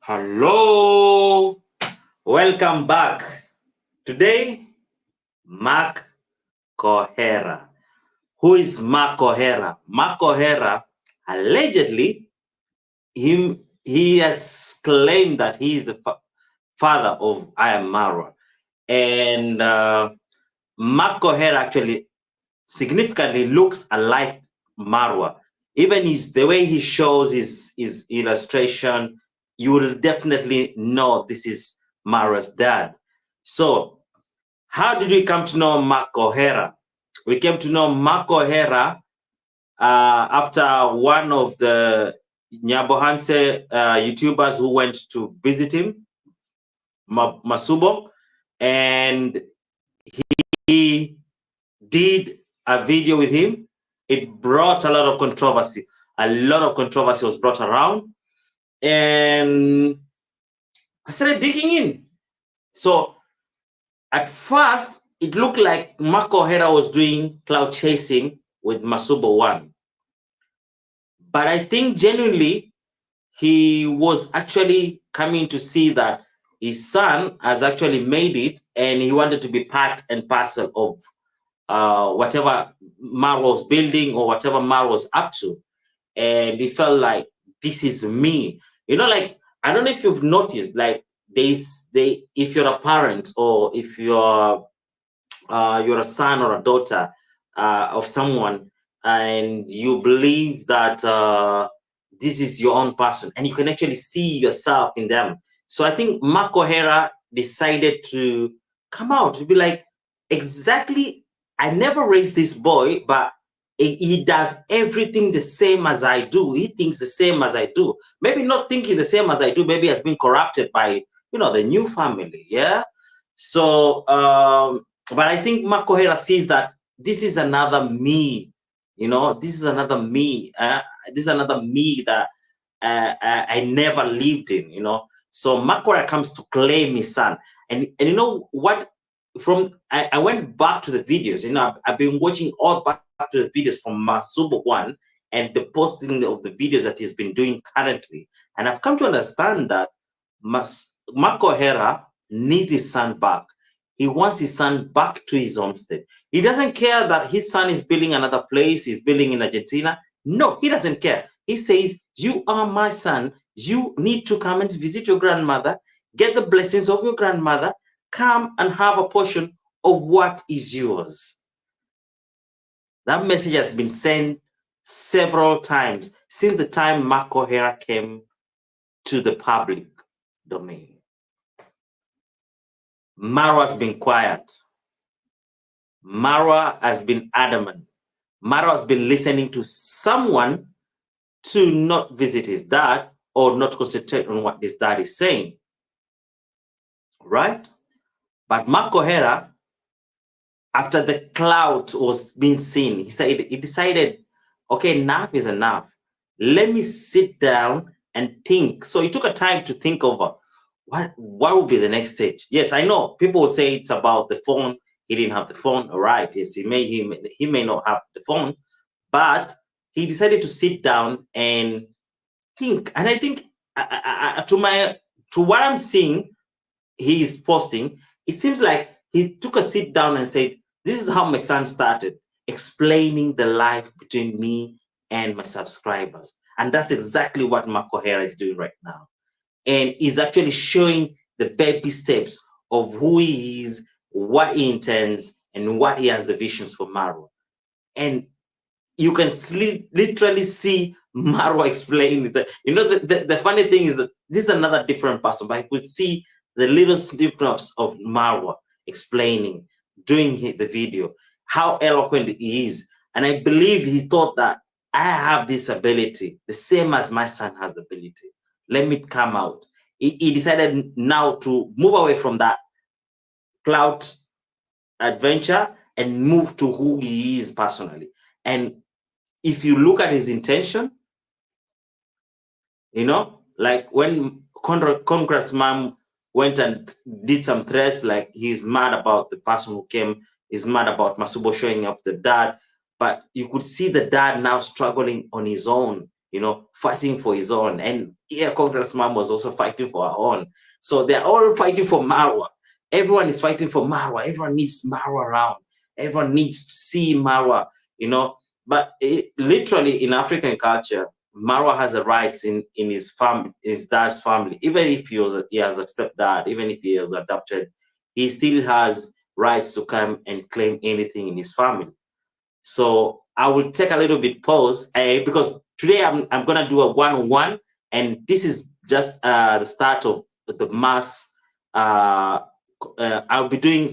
Hello, welcome back. Today, Mark Kohera. Who is Mark Kohera? Mark Kohera, allegedly, he has claimed that he is the father of IamMarwa. And Mark Kohera actually significantly looks alike Marwa. Even the way he shows his illustration, you will definitely know this is Marwa's dad. So, how did we come to know Mark Kohera? We came to know Mark Kohera after one of the Nyabohanse YouTubers who went to visit him, Masubo, and he did a video with him. It brought a lot of controversy. A lot of controversy was brought around, and I started digging in. So at first, it looked like Mark Kohera was doing cloud chasing with Masubo One. But I think genuinely, he was actually coming to see that his son has actually made it, and he wanted to be part and parcel of whatever Marwa was building or whatever Marwa was up to. And he felt like, this is me. You know, like, I don't know if you've noticed, like, if you're a parent or if you're a son or a daughter of someone, and you believe that this is your own person, and you can actually see yourself in them. So I think Mark Kohera decided to come out to be like, exactly, I never raised this boy, but he does everything the same as I do. He thinks the same as I do. Maybe not thinking the same as I do, maybe has been corrupted by, the new family. Yeah. So, but I think Mark Kohera sees that this is another me. This is another me. This is another me that I never lived in. So Mark Kohera comes to claim his son, and you know what? I went back to the videos. I've been watching all back to the videos from Masubo One and the posting of the videos that he's been doing currently, and I've come to understand that Mark Kohera needs his son back. He wants his son back to his homestead. He doesn't care that his son is building another place, he's building in Argentina. No, he doesn't care. He says, you are my son. You need to come and visit your grandmother, get the blessings of your grandmother, come and have a portion of what is yours. That message has been sent several times since the time Mark Kohera came to the public domain. Marwa's been quiet. Marwa has been adamant. Marwa has been listening to someone to not visit his dad or not concentrate on what his dad is saying. Right? But Mark Kohera, after the cloud was being seen, he decided, okay, enough is enough. Let me sit down and think. So he took a time to think over what would be the next stage. Yes, I know people will say it's about the phone. He didn't have the phone. All right. Yes, he may not have the phone, but he decided to sit down and think. And I think to what I'm seeing, he is posting, it seems like he took a sit down and said, this is how my son started, explaining the life between me and my subscribers. And that's exactly what Mark Kohera is doing right now. And he's actually showing the baby steps of who he is, what he intends, and what he has the visions for Marwa. And you can literally see Marwa explain it. The funny thing is that this is another different person, but I could see the little snippets of Marwa explaining, doing the video, how eloquent he is. And I believe he thought that I have this ability, the same as my son has the ability. Let me come out. He decided now to move away from that cloud adventure and move to who he is personally. And if you look at his intention, like when Congressman went and did some threats, like he's mad about the person who came, he's mad about Masubo showing up the dad, but you could see the dad now struggling on his own. you know, fighting for his own. And here, Congressman was also fighting for her own. So they're all fighting for Marwa. Everyone is fighting for Marwa. Everyone needs Marwa around. Everyone needs to see Marwa, you know. But literally in African culture, Marwa has a rights in his family, his dad's family. Even if he has a stepdad, even if he is adopted, he still has rights to come and claim anything in his family. So I will take a little bit pause because today I'm gonna do a one-on-one, and this is just the start of the mass. I'll be doing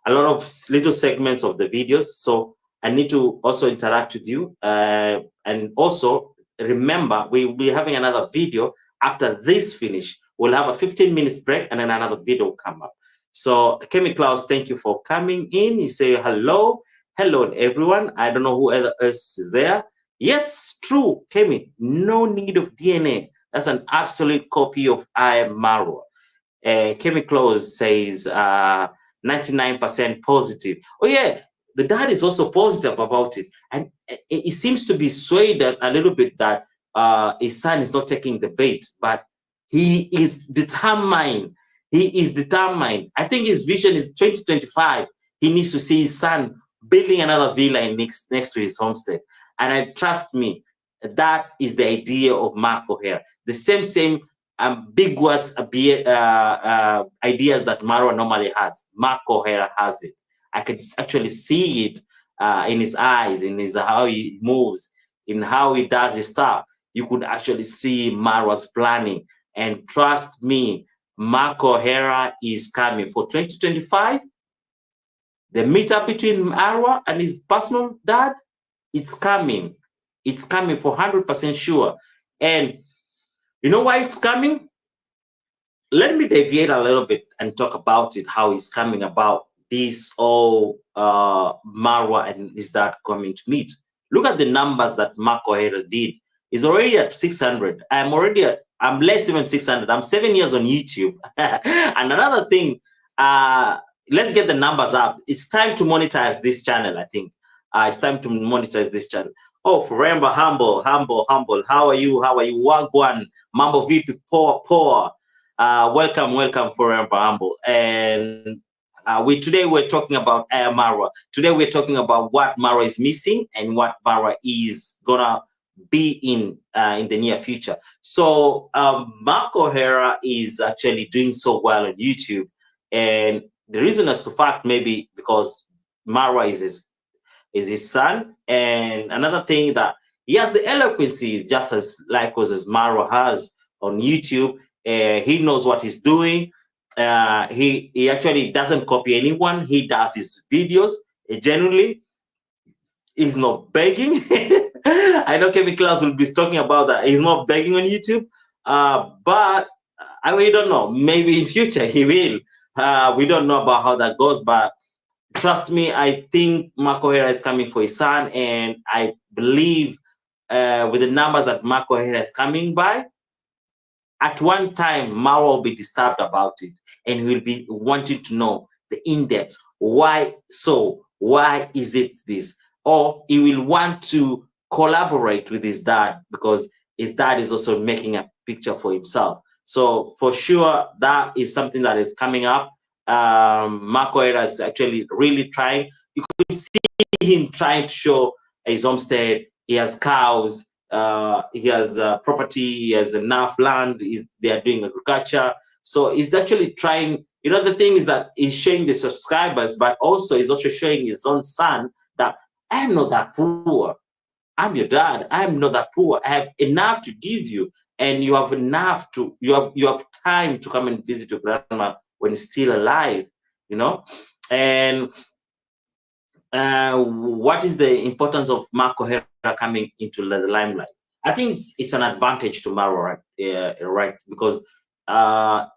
a lot of little segments of the videos, so I need to also interact with you, and also remember we'll be having another video after this finish. We'll have a 15 minutes break, and then another video will come up. So Kemi Klaus, thank you for coming in. You say hello. Hello, everyone. I don't know who else is there. Yes, true, Kemi. No need of DNA. That's an absolute copy of IamMarwa. Kemi Close says 99% positive. Oh, yeah. The dad is also positive about it. And it seems to be swayed a little bit that his son is not taking the bait, but he is determined. He is determined. I think his vision is 2025. He needs to see his son building another villa next to his homestead. And I trust me, that is the idea of Mark Kohera. The same ambiguous ideas that Marwa normally has. Mark Kohera has it. I can actually see it in his eyes, in his how he moves, in how he does his stuff. You could actually see Marwa's planning. And trust me, Mark Kohera is coming for 2025. The meetup between Marwa and his personal dad, it's coming. It's coming for 100% sure. And you know why it's coming? Let me deviate a little bit and talk about it, how it's coming about, this all Marwa and his dad coming to meet. Look at the numbers that Mark Kohera did. He's already at 600. I'm less than 600. I'm 7 years on YouTube. And another thing, let's get the numbers up. It's time to monetize this channel, I think. It's time to monetize this channel. Oh, Forever Humble. How are you? Wagwan, Mambo VP, poor. Welcome, Forever Humble. And today we're talking about IamMarwa. Today we're talking about what Marwa is missing and what Marwa is gonna be in the near future. So Mark Kohera is actually doing so well on YouTube, and the reason is to fact maybe because Marwa is his son, and another thing that he has the eloquency just as likewise as Marwa has on YouTube. He knows what he's doing. He actually doesn't copy anyone. He does his videos genuinely. He's not begging. I know Kevin Klaus will be talking about that. He's not begging on YouTube, but we don't know. Maybe in future he will. We don't know about how that goes, but trust me, I think Mark Kohera is coming for his son, and I believe with the numbers that Mark Kohera is coming by, at one time Marwa will be disturbed about it, and will be wanting to know the in-depth. Why so? Why is it this? Or he will want to collaborate with his dad because his dad is also making a picture for himself. So for sure, that is something that is coming up. Mark Kohera is actually really trying. You could see him trying to show his homestead. He has cows. He has property. He has enough land. They are doing agriculture. So he's actually trying. You know, the thing is that he's showing the subscribers, but also he's also showing his own son that I am not that poor. I'm your dad. I'm not that poor. I have enough to give you, and you have enough to. You have time to come and visit your grandma when he's still alive. You know, and what is the importance of Mark Kohera coming into the limelight? I think it's an advantage to Marwa, right? Because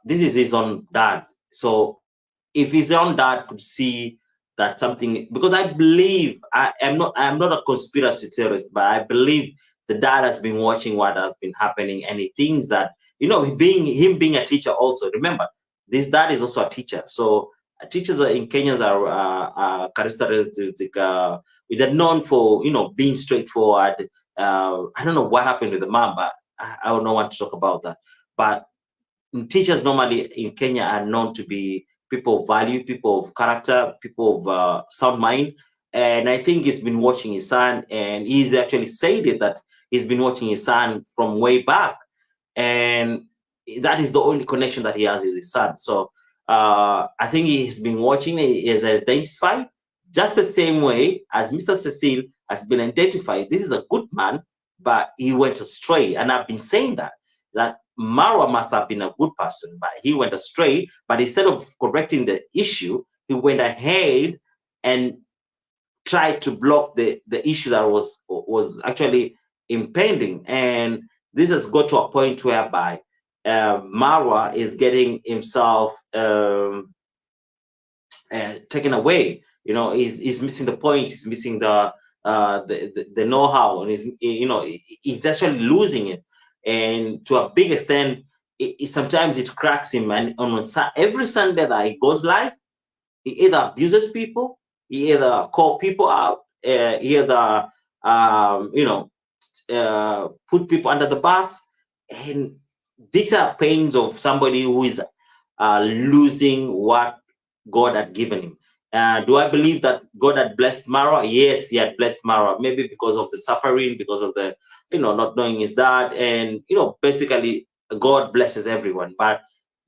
this is his own dad. So if his own dad could see that something, because I believe I'm not a conspiracy theorist, but I believe the dad has been watching what has been happening, and he thinks that, you know, him being a teacher also. Remember, this dad is also a teacher. So teachers in Kenya are characteristic. They're known for, you know, being straightforward, I don't know what happened with the mom, but I don't want to talk about that. But teachers normally in Kenya are known to be people of value, people of character, people of sound mind. And I think he's been watching his son, and he's actually said it that he's been watching his son from way back, and that is the only connection that he has with his son. So I think he has been watching, he has identified just the same way as Mr. Cecile has been identified. This is a good man, but he went astray. And I've been saying that Marwa must have been a good person, but he went astray. But instead of correcting the issue, he went ahead and tried to block the issue that was actually impending. And this has got to a point whereby Marwa is getting himself taken away. You know, he's missing the point. He's missing the know-how, and he's actually losing it. And to a big extent, sometimes it cracks him. And on every Sunday that he goes live, he either abuses people, he either call people out, he either put people under the bus. And these are pains of somebody who is losing what God had given him. Do I believe that God had blessed Marwa? Yes, he had blessed Marwa. Maybe because of the suffering, because of the, not knowing his dad. And, basically, God blesses everyone. But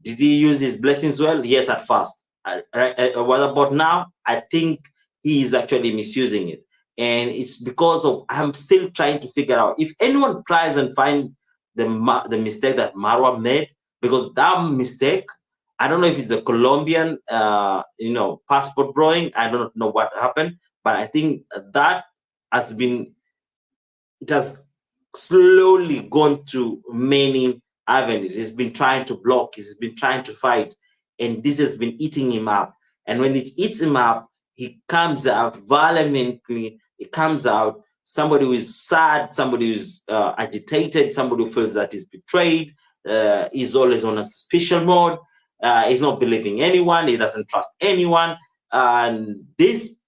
did he use his blessings well? Yes, at first. What about now? I think he is actually misusing it. And it's because of, I'm still trying to figure out, if anyone tries and find the mistake that Marwa made, because that mistake, I don't know if it's a Colombian, passport drawing. I don't know what happened, but I think that it has slowly gone to many avenues. He's been trying to block, he's been trying to fight, and this has been eating him up. And when it eats him up, he comes out violently. He comes out somebody who is sad, somebody who's agitated, somebody who feels that he's betrayed, is always on a suspicion mode. He's not believing anyone. He doesn't trust anyone. And this,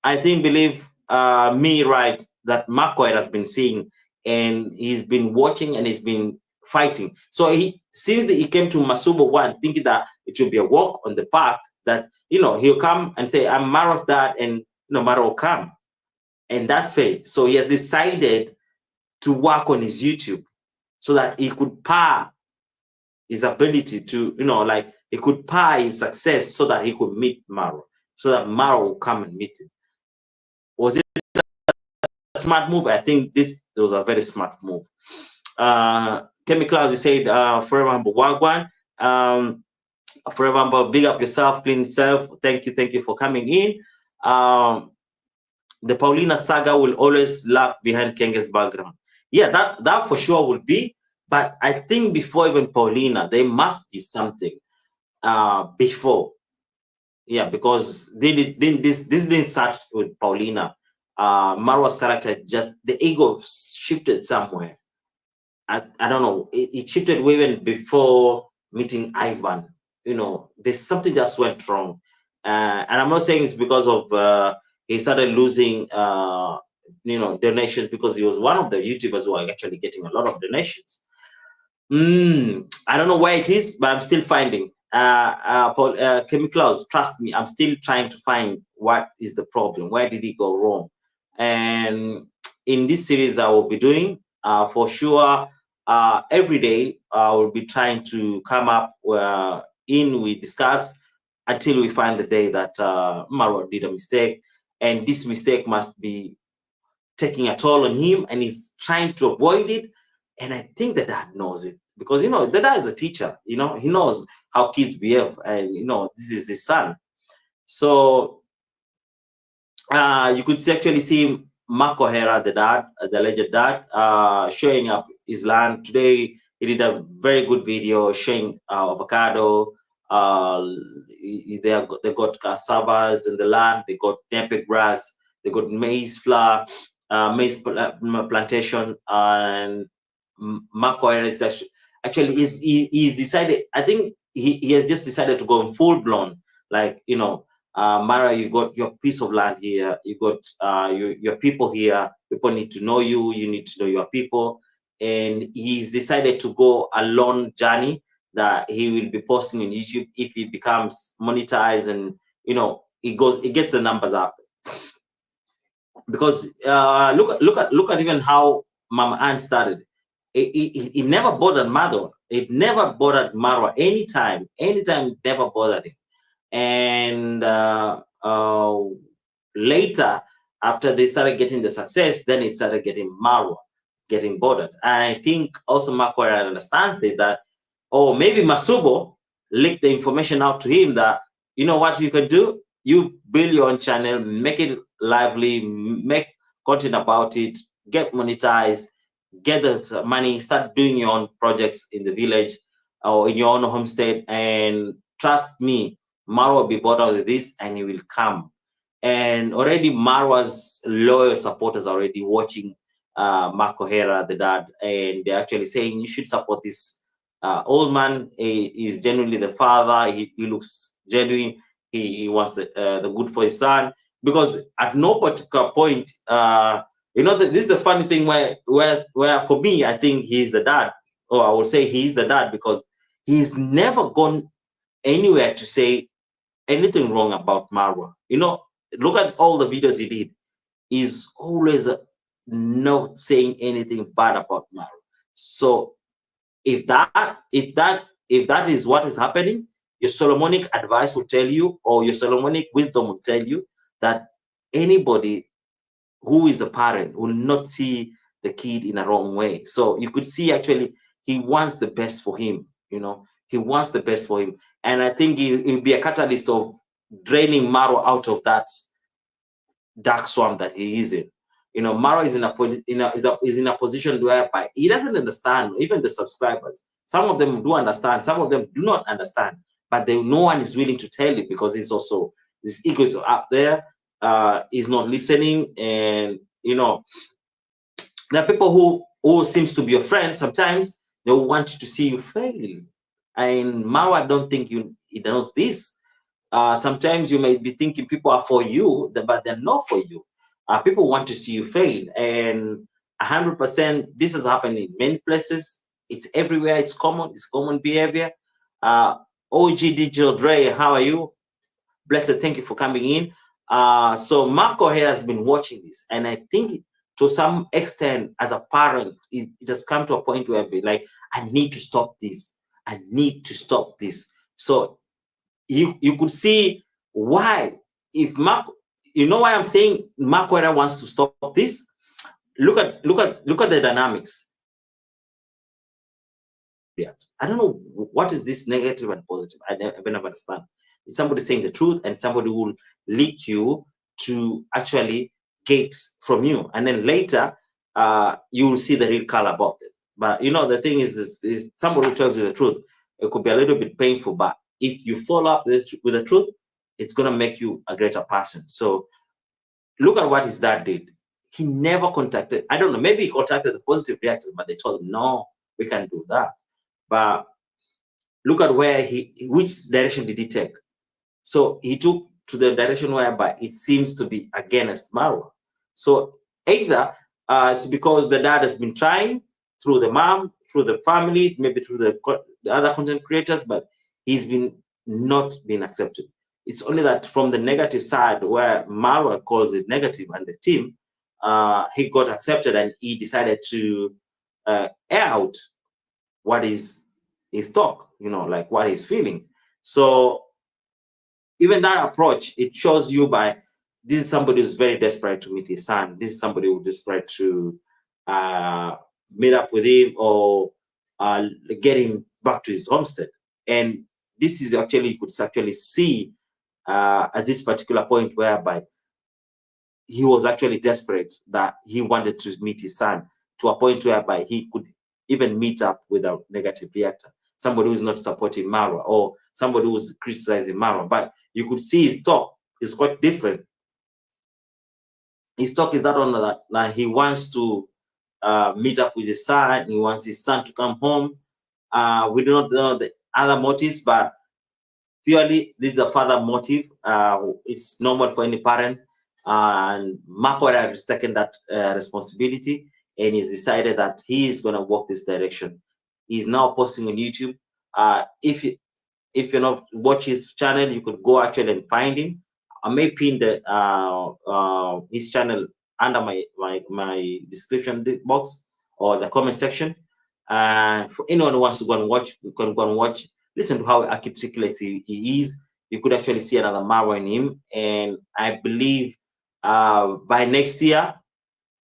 I think, believe me right, that Kohera has been seeing, and he's been watching, and he's been fighting. So since he came to Masubo 1, thinking that it will be a walk on the park, that he'll come and say, I'm Marwa's dad, and Marwa will come. And that failed. So he has decided to work on his YouTube so that he could power his ability to, he could power his success so that he could meet Marwa, so that Marwa will come and meet him. Was it a smart move? I think it was a very smart move. Chemicals, you said, forever humble wagwan. Forever humble, big up yourself, clean self. Thank you for coming in. The Paulina saga will always lag behind Kenge's background. Yeah, that for sure will be. But I think before even Paulina, there must be something before. Yeah, because this didn't start with Paulina. Marwa's character, just the ego shifted somewhere. I don't know. It shifted even before meeting Ivan. There's something that went wrong. And I'm not saying it's because of he started losing donations, because he was one of the YouTubers who are actually getting a lot of donations. I don't know where it is, but I'm still finding. Chemicals, trust me, I'm still trying to find what is the problem. Where did he go wrong? And in this series that we'll be doing, for sure, every day I will be trying to come up we discuss until we find the day that Marwa did a mistake, and this mistake must be taking a toll on him, and he's trying to avoid it. And I think the dad knows it, because the dad is a teacher. He knows how kids behave, and this is his son. So you could actually see Kohera, the dad, the alleged dad, showing up his land today. He did a very good video showing avocado. They got cassavas in the land. They got napier grass. They got maize flour, maize plantation, and Kohera is actually he decided. I think he has just decided to go in full blown, Mara, you got your piece of land here, you got your people here, People need to know you. You need to know your people. And he's decided to go a long journey that he will be posting on YouTube if he becomes monetized, and it gets the numbers up. Because look at even how Mama Ann started. It never bothered Mother. It never bothered Marwa anytime. It never bothered him. And later, after they started getting the success, then it started getting Marwa getting bothered. And I think also Mark Kohera understands that, or maybe Masubo leaked the information out to him that, you know what you can do? You build your own channel, make it lively, make content about it, get monetized, get the money, start doing your own projects in the village or in your own homestead, and trust me, Marwa will be bothered with this and he will come. And already Marwa's loyal supporters are already watching Mark Kohera, the dad, and they're actually saying you should support this old man. He is genuinely the father. He looks genuine. He wants the good for his son. Because at no particular point, this is the funny thing where for me, I think he's the dad, or I would say he's the dad, because he's never gone anywhere to say anything wrong about Marwa. Look at all the videos he did. He's always not saying anything bad about Marwa. So if that is what is happening, your Solomonic advice will tell you, or your Solomonic wisdom will tell you, that anybody who is a parent will not see the kid in a wrong way. So you could see actually he wants the best for him. He wants the best for him, and I think he'll be a catalyst of draining Marwa out of that dark swamp that he is in. Marwa is in a position whereby he doesn't understand. Even the subscribers, some of them do understand, some of them do not understand, but no one is willing to tell it, because his ego is up there. He's not listening, and there are people who seems to be your friend. Sometimes they want to see you fail, and Marwa don't think he knows this. Sometimes you may be thinking people are for you, but they're not for you. People want to see you fail, and 100% this has happened in many places. It's everywhere. It's common behavior. OG Digital Dre, how are you? Blessed, thank you for coming in. So Mark Kohera has been watching this, and I think to some extent, as a parent, it has come to a point where like, I need to stop this. I need to stop this. So you could see why, if Mark, why I'm saying Mark Kohera wants to stop this. Look at the dynamics. I don't know what is this negative and positive. I never understand. It's somebody saying the truth, and somebody will lead you to actually get from you, and then later you will see the real color about it. But the thing is somebody who tells you the truth, it could be a little bit painful, but if you follow up with the truth, it's going to make you a greater person. So look at what his dad did. He never contacted, I don't know, maybe he contacted the positive reactors, but they told him, no, we can't do that. But look at which direction did he take? So he took to the direction whereby it seems to be against Marwa. So either it's because the dad has been trying through the mom, through the family, maybe through the other content creators, but he's not been accepted. It's only that from the negative side, where Marwa calls it negative, and the team, he got accepted, and he decided to air out what is his talk, like what he's feeling. So even that approach, it shows you by, this is somebody who's very desperate to meet his son. This is somebody who's desperate to meet up with him, or get him back to his homestead. And this is actually, you could actually see at this particular point whereby he was actually desperate, that he wanted to meet his son, to a point whereby he could even meet up with a negative reactor, somebody who's not supporting Marwa, or somebody who's criticizing Marwa. But you could see his talk is quite different. His talk is that on that he wants to meet up with his son. He wants his son to come home. We do not know the other motives, but purely this is a father motive. It's normal for any parent and Kohera has taken that responsibility, and he's decided that he is going to walk this direction. He's now posting on YouTube. If you're not watch his channel, you could go actually and find him. I may pin the his channel under my description box or the comment section. And for anyone who wants to go and watch, you can go and watch. Listen to how articulate he is. You could actually see another Marwa in him, and I believe by next year,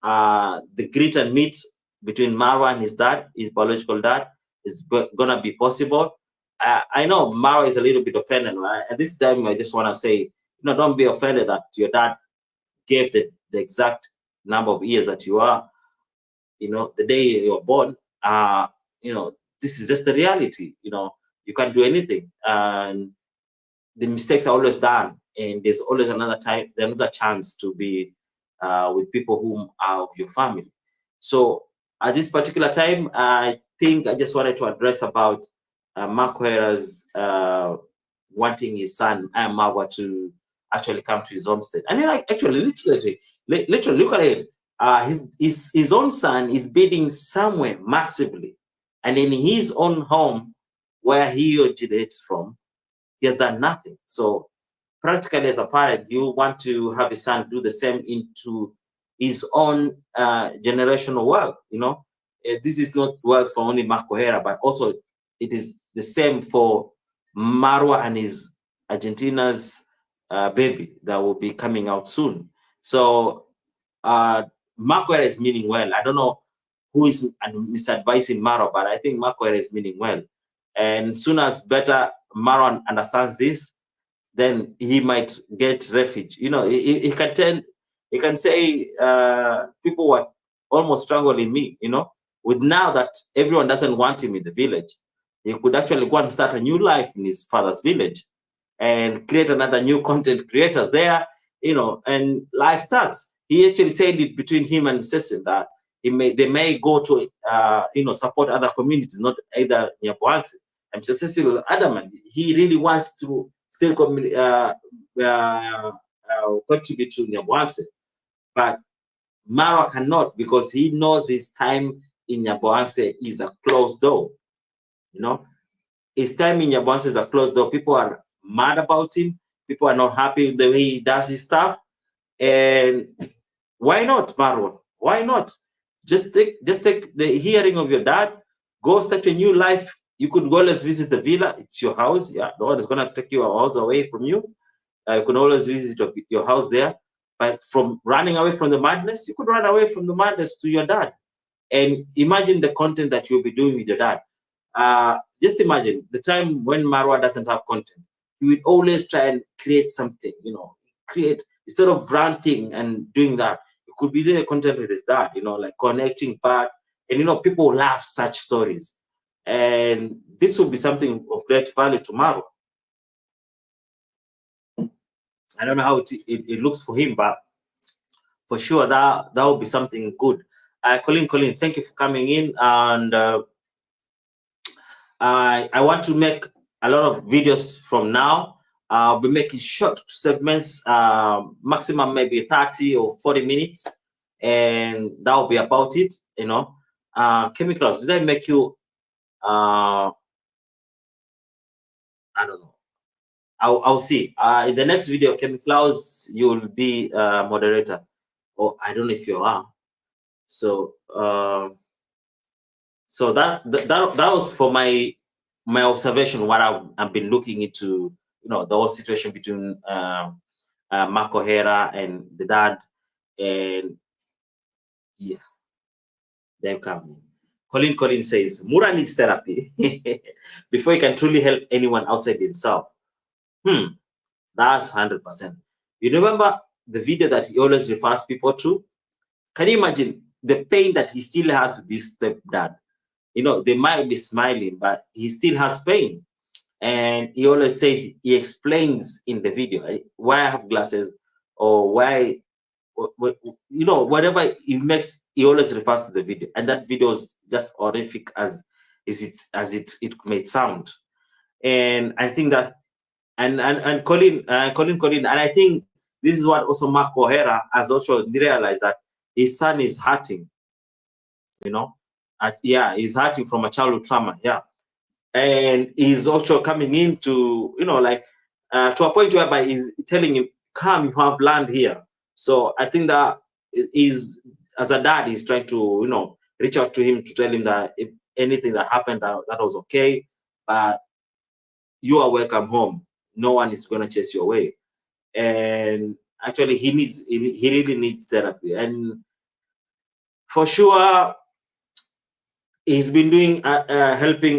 the greet and meet between Marwa and his dad, his biological dad, is gonna be possible. I know Marwa is a little bit offended, right? At this time, I just want to say, don't be offended that your dad gave the exact number of years that you are, the day you were born. This is just the reality. You can't do anything, and the mistakes are always done, and there's always another chance to be with people whom are of your family. So at this particular time, I think I just wanted to address about Kohera's wanting his son IamMarwa to actually come to his homestead. And then actually, literally, look at it. His own son is bidding somewhere massively, and in his own home where he originates from, he has done nothing. So practically, as a parent, you want to have his son do the same into his own generational wealth. This is not wealth for only Kohera, but also it is the same for Marwa and his Argentina's baby that will be coming out soon. So Kohera is meaning well. I don't know who is misadvising Marwa, but I think Kohera is meaning well. And soon as better Marwa understands this, then he might get refuge. He can say people were almost strangling me, with now that everyone doesn't want him in the village. He could actually go and start a new life in his father's village and create another new content creators there, and life starts. He actually said it between him and Cecil that they may go to support other communities, not either Nyabohansi. And Cecil was adamant. He really wants to still contribute to Nyabohansi, but Marwa cannot, because he knows his time in Nyabohansi is a closed door. His time in Nyabohansi is a closed door. People are mad about him. People are not happy with the way he does his stuff. And why not, Marwa? Why not? Just take the hearing of your dad, go start a new life. You could always visit the villa. It's your house. Yeah, no one is going to take your house away from you. You can always visit your house there. But from running away from the madness, you could run away from the madness to your dad. And imagine the content that you'll be doing with your dad. Just imagine the time when Marwa doesn't have content. He would always try and create something, create, instead of ranting and doing that. He could be doing content with his dad, like connecting back. And, people love such stories. And this will be something of great value to Marwa. I don't know how it looks for him, but for sure that will be something good. Colin, thank you for coming in. And I want to make a lot of videos from now. I'll be making short segments, maximum maybe 30 or 40 minutes. And that will be about it, Chemicals, did I make you I don't know. I'll see. In the next video, Chemicals, you will be moderator. Or I don't know if you are. So so that was for my observation, what I've been looking into, the whole situation between Kohera and the dad, and yeah, they're coming. Colin says Mura needs therapy before he can truly help anyone outside himself. That's 100%. You remember the video that he always refers people to? Can you imagine the pain that he still has with this stepdad? They might be smiling, but he still has pain. And he always says, he explains in the video why I have glasses, or why, whatever he makes, he always refers to the video. And that video is just horrific as it may sound. And I think that, and Colin, and I think this is what also Mark Kohera has also realized, that his son is hurting, you know. Yeah, he's hurting from a childhood trauma. Yeah. And he's also coming into, you know, like to a point whereby he's telling him, come, you have land here. So I think that is, as a dad, he's trying to, you know, reach out to him to tell him that if anything that happened, that was okay, but you are welcome home. No one is going to chase you away. And actually he really needs therapy. And for sure, he's been doing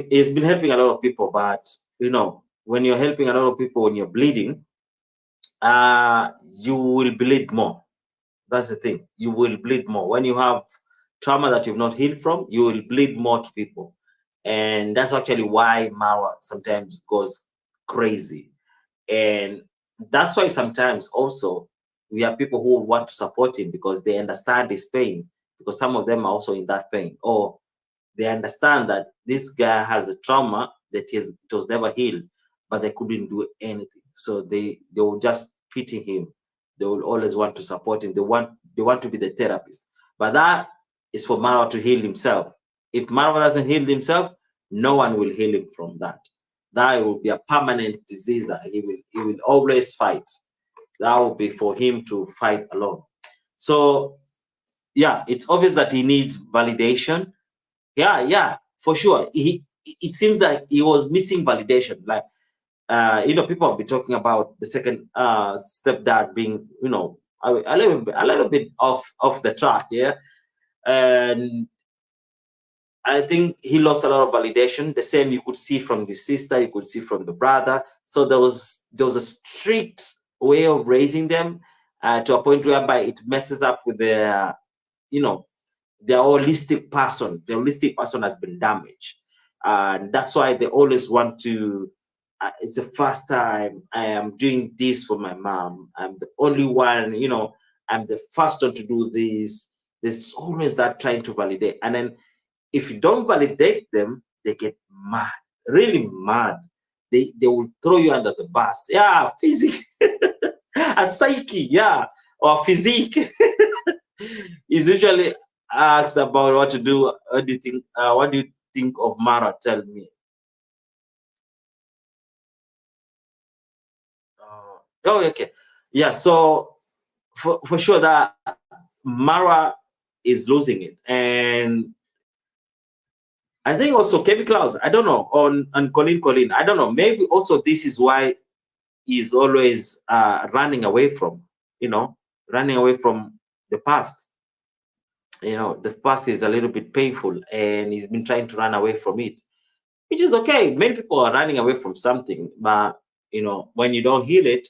he's been helping a lot of people. But you know, when you're helping a lot of people, when you're bleeding, you will bleed more. That's the thing. You will bleed more when you have trauma that you've not healed from. You will bleed more to people. And that's actually why Marwa sometimes goes crazy. And that's why sometimes also we have people who want to support him because they understand his pain, because some of them are also in that pain, or they understand that this guy has a trauma that it was never healed, but they couldn't do anything. So they will just pity him. They will always want to support him. They want to be the therapist. But that is for Marwa to heal himself. If Marwa doesn't heal himself, no one will heal him from that. That will be a permanent disease that he will always fight. That will be for him to fight alone. So yeah, it's obvious that he needs validation. Yeah, for sure. It seems like he was missing validation. Like you know, people have been talking about the second stepdad being, you know, a little bit off the track, yeah. And I think he lost a lot of validation. The same you could see from the sister, you could see from the brother. So there was a strict way of raising them to a point whereby it messes up with their, you know, their holistic person. The holistic person has been damaged. And that's why they always want to, it's the first time I am doing this for my mom. I'm the only one, you know, I'm the first one to do this. There's always that trying to validate. And then if you don't validate them, they get mad, really mad. They will throw you under the bus. Yeah, physique, a psyche, yeah, or physique. Is usually asked about what to do. What do you think? What do you think of Mara? Tell me. Oh, okay. Yeah. So for sure that Mara is losing it, and I think also Kevin Klaus, I don't know, on Colin, I don't know. Maybe also this is why he's always running away from, you know, running away from the past. You know, the past is a little bit painful, and he's been trying to run away from it, which is okay. Many people are running away from something, but you know, when you don't heal it,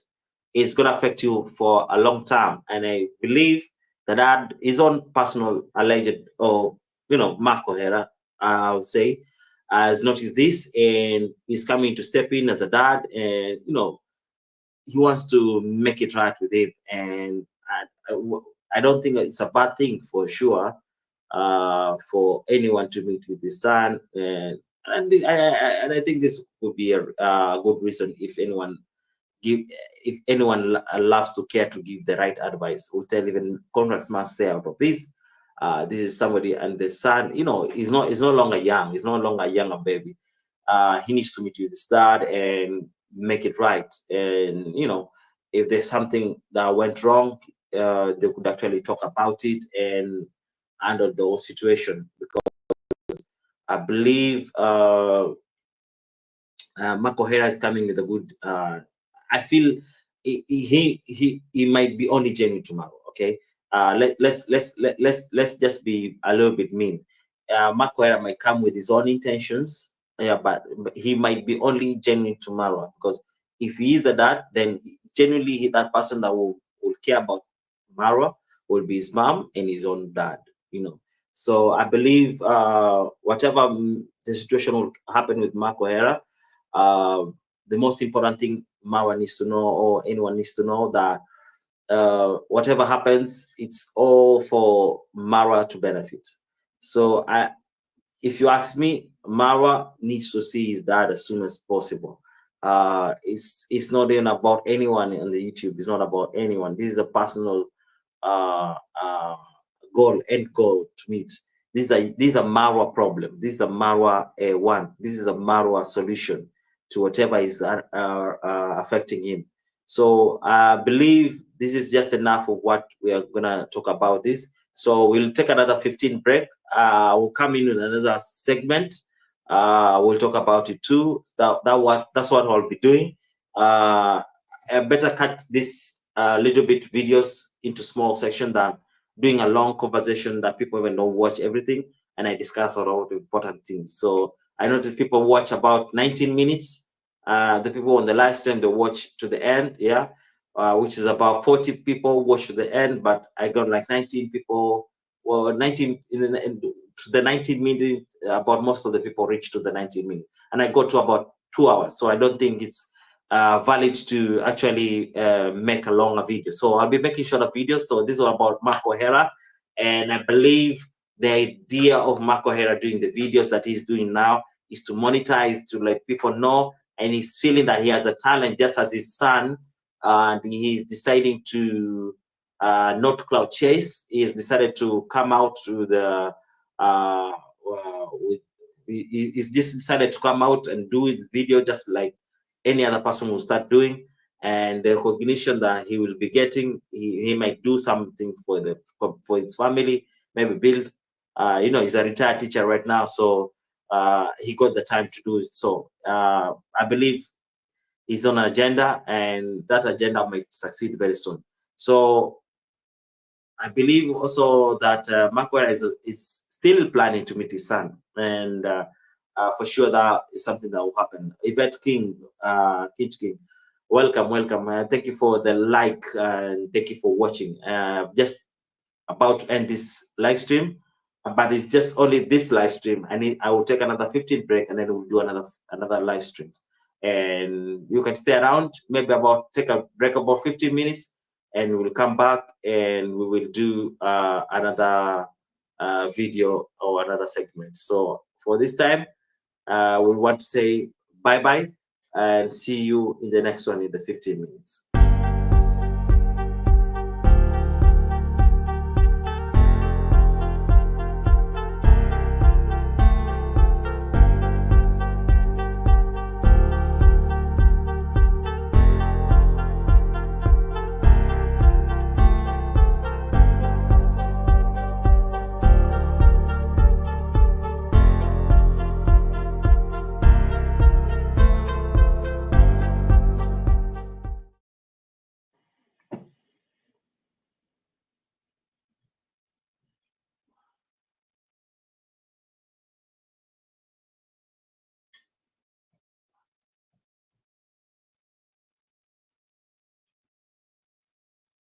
it's gonna affect you for a long time. And I believe that his own personal alleged, or you know, Mark Kohera, I would say, has noticed this, and he's coming to step in as a dad, and you know, he wants to make it right with him. And I don't think it's a bad thing for sure, for anyone to meet with his son. And I think this would be a good reason if anyone loves to care to give the right advice. We'll tell even contracts must stay out of this. This is somebody, and the son, you know, is no longer young. He's no longer a younger baby. He needs to meet with his dad and make it right. And you know, if there's something that went wrong, they could actually talk about it and handle the whole situation. Because I believe Makohera is coming with a good. I feel he might be only genuine tomorrow. Okay, let's just be a little bit mean. Makohera might come with his own intentions. Yeah, but he might be only genuine tomorrow, because if he is the dad, then genuinely that person that will care about Marwa will be his mom and his own dad. You know. So I believe whatever the situation will happen with Makohera, uh, the most important thing Marwa needs to know, or anyone needs to know, that whatever happens, it's all for Marwa to benefit. So if you ask me, Marwa needs to see his dad as soon as possible. It's not even about anyone on the YouTube. It's not about anyone. This is a personal uh, uh, end goal to meet. This is a Marwa problem. This is a Marwa one. This is a Marwa solution to whatever is affecting him. So I believe this is just enough of what we are gonna talk about this. So we'll take another 15 break. We'll come in with another segment. We'll talk about it too. That's what I'll be doing. I better cut this little bit videos into small section than doing a long conversation that people even don't watch everything, and I discuss a lot of important things. So I know that people watch about 19 minutes. The people on the live stream, they watch to the end, yeah, which is about 40 people watch to the end, but I got like 19 people, well, 19 to the 19 minutes, about most of the people reach to the 19 minutes, and I got to about 2 hours. So I don't think it's valid to actually make a longer video. So I'll be making shorter videos. So this was about Mark Kohera, and I believe the idea of Mark Kohera doing the videos that he's doing now is to monetize, to let people know, and he's feeling that he has a talent just as his son, and he's deciding to not cloud chase. He's decided to come out to the he's just decided to come out and do his video just like any other person will start doing, and the recognition that he will be getting, he might do something for his family, maybe build. He's a retired teacher right now, so he got the time to do it. So I believe he's on an agenda, and that agenda might succeed very soon. So I believe also that Markwell is still planning to meet his son, and for sure that is something that will happen. Yvette King, King, welcome. Thank you for the like, and thank you for watching. Just about to end this live stream, but it's just only this live stream. I will take another 15 break, and then we'll do another live stream. And you can stay around, maybe take a break about 15 minutes, and we'll come back and we will do another video or another segment. So for this time, we want to say bye-bye and see you in the next one in the 15 minutes.